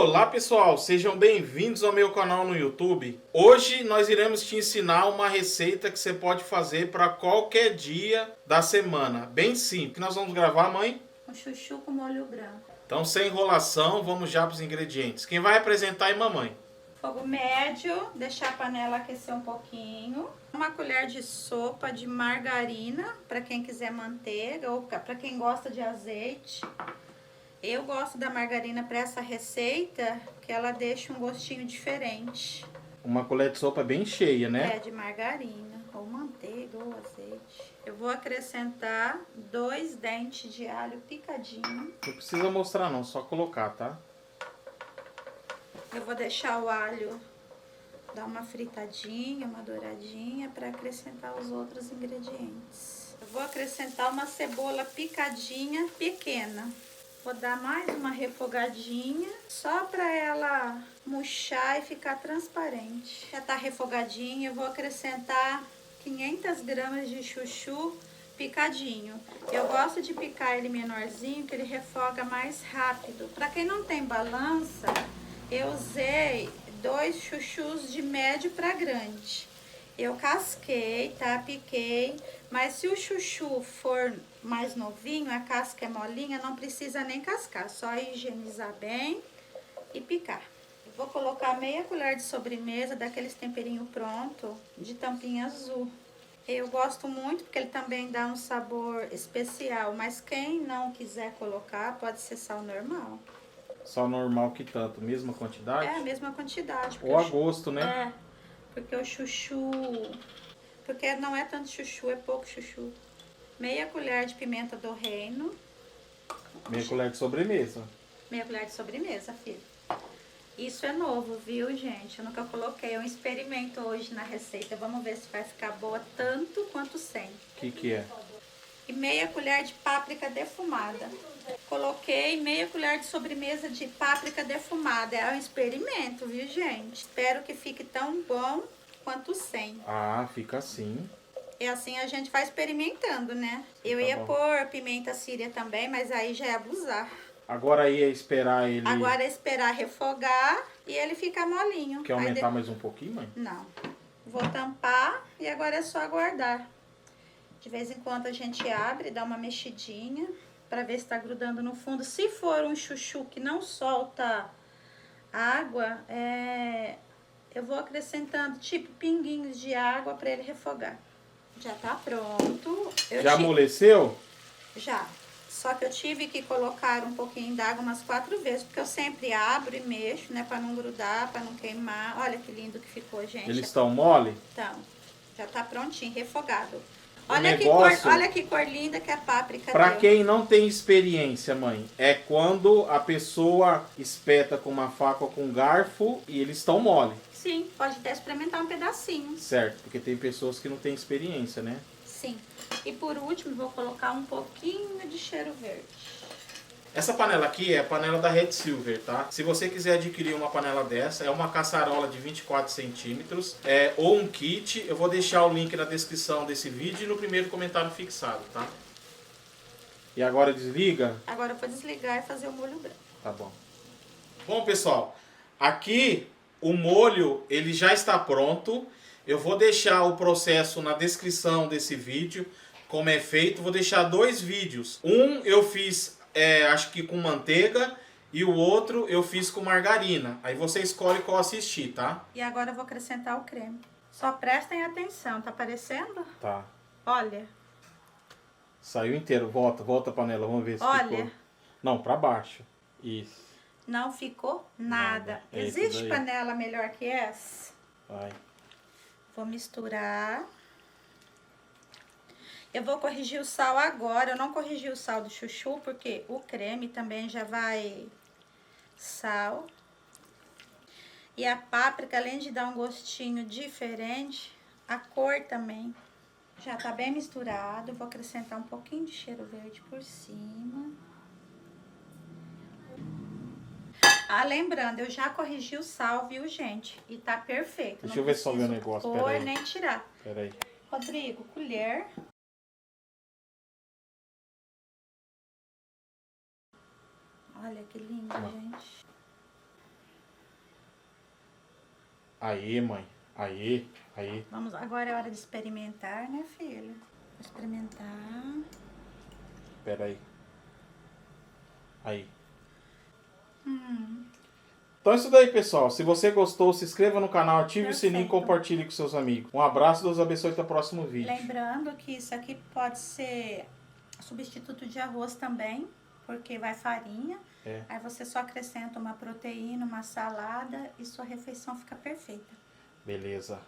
Olá pessoal, sejam bem-vindos ao meu canal no YouTube. Hoje nós iremos te ensinar uma receita que você pode fazer para qualquer dia da semana. Bem simples. O que nós vamos gravar, mãe? Um chuchu com molho branco. Então, sem enrolação, vamos já para os ingredientes. Quem vai apresentar é mamãe. Fogo médio, deixar a panela aquecer um pouquinho. Uma colher de sopa de margarina, para quem quiser manteiga ou para quem gosta de azeite. Eu gosto da margarina para essa receita, que ela deixa um gostinho diferente. Uma colher de sopa bem cheia, né? É, de margarina, ou manteiga, ou azeite. Eu vou acrescentar 2 dentes de alho picadinho. Não precisa mostrar não, só colocar, tá? Eu vou deixar o alho dar uma fritadinha, uma douradinha, para acrescentar os outros ingredientes. Eu vou acrescentar uma cebola picadinha pequena. Vou dar mais uma refogadinha, só para ela murchar e ficar transparente. Já tá refogadinha, eu vou acrescentar 500 gramas de chuchu picadinho. Eu gosto de picar ele menorzinho, que ele refoga mais rápido. Para quem não tem balança, eu usei 2 chuchus de médio para grande. Eu casquei, tá? Piquei. Mas se o chuchu for mais novinho, a casca é molinha, não precisa nem cascar. Só higienizar bem e picar. Eu vou colocar meia colher de sobremesa daqueles temperinho pronto, de tampinha azul. Eu gosto muito porque ele também dá um sabor especial. Mas quem não quiser colocar, pode ser sal normal. Sal normal que tanto? Mesma quantidade? É, a mesma quantidade. Ou a gosto, né? É, porque o chuchu... Porque não é tanto chuchu, é pouco chuchu. Meia colher de pimenta do reino. Meia colher de sobremesa. Meia colher de sobremesa, filho. Isso é novo, viu, gente? Eu nunca coloquei. É um experimento hoje na receita. Vamos ver se vai ficar boa tanto quanto sem. O que é? E meia colher de páprica defumada. Coloquei meia colher de sobremesa de páprica defumada. É um experimento, viu, gente? Espero que fique tão bom quanto sem. Ah, fica assim. E assim a gente vai experimentando, né? Eu Tá ia bom. pôr pimenta síria também, mas aí já é abusar. Agora aí é esperar ele... Agora é esperar refogar e ele ficar molinho. Quer aumentar mais um pouquinho, mãe? Não. Vou tampar e agora é só aguardar. De vez em quando a gente abre, dá uma mexidinha para ver se tá grudando no fundo. Se for um chuchu que não solta água, eu vou acrescentando tipo pinguinhos de água para ele refogar. Já tá pronto. Já amoleceu? Já. Só que eu tive que colocar um pouquinho d'água umas 4 vezes, porque eu sempre abro e mexo, né, para não grudar, para não queimar. Olha que lindo que ficou, gente. Eles estão mole? Então, já tá prontinho, refogado. O Olha negócio... olha que cor linda que a páprica Pra deu. quem não tem experiência, mãe, é quando a pessoa espeta com uma faca ou com um garfo e eles estão mole. Sim, pode até experimentar um pedacinho. Certo, porque tem pessoas que não têm experiência, né? Sim. E por último, vou colocar um pouquinho de cheiro verde. Essa panela aqui é a panela da Red Silver, tá? Se você quiser adquirir uma panela dessa, é uma caçarola de 24 centímetros, ou um kit. Eu vou deixar o link na descrição desse vídeo e no primeiro comentário fixado, tá? E agora desliga? Agora eu vou desligar e fazer o molho branco. Tá bom. Bom, pessoal, aqui o molho ele já está pronto. Eu vou deixar o processo na descrição desse vídeo, como é feito. Vou deixar 2 vídeos. Um eu fiz, acho que com manteiga, e o outro eu fiz com margarina. Aí você escolhe qual assistir, tá? E agora eu vou acrescentar o creme. Só prestem atenção, tá aparecendo? Tá. Olha. Saiu inteiro. Volta a panela, vamos ver se Olha. ficou. Não, pra baixo. Isso. Não ficou nada. É isso Existe daí. panela melhor que essa? Vai. Vou misturar. Eu vou corrigir o sal agora. Eu não corrigi o sal do chuchu, porque o creme também já vai sal. E a páprica, além de dar um gostinho diferente, a cor também. Já tá bem misturado. Eu vou acrescentar um pouquinho de cheiro verde por cima. Ah, lembrando, eu já corrigi o sal, viu, gente? E tá perfeito. Deixa eu ver só o meu negócio, pôr peraí. nem tirar. Peraí. Rodrigo, colher. Olha que lindo, gente. Aí, mãe. Aí. Vamos, agora é hora de experimentar, né, filho? Vou experimentar. Pera aí. Aí. Então é isso daí, pessoal. Se você gostou, se inscreva no canal, ative o sininho e compartilhe com seus amigos. Um abraço, Deus abençoe, até o próximo vídeo. Lembrando que isso aqui pode ser substituto de arroz também, porque vai farinha. Aí você só acrescenta uma proteína, uma salada e sua refeição fica perfeita. Beleza.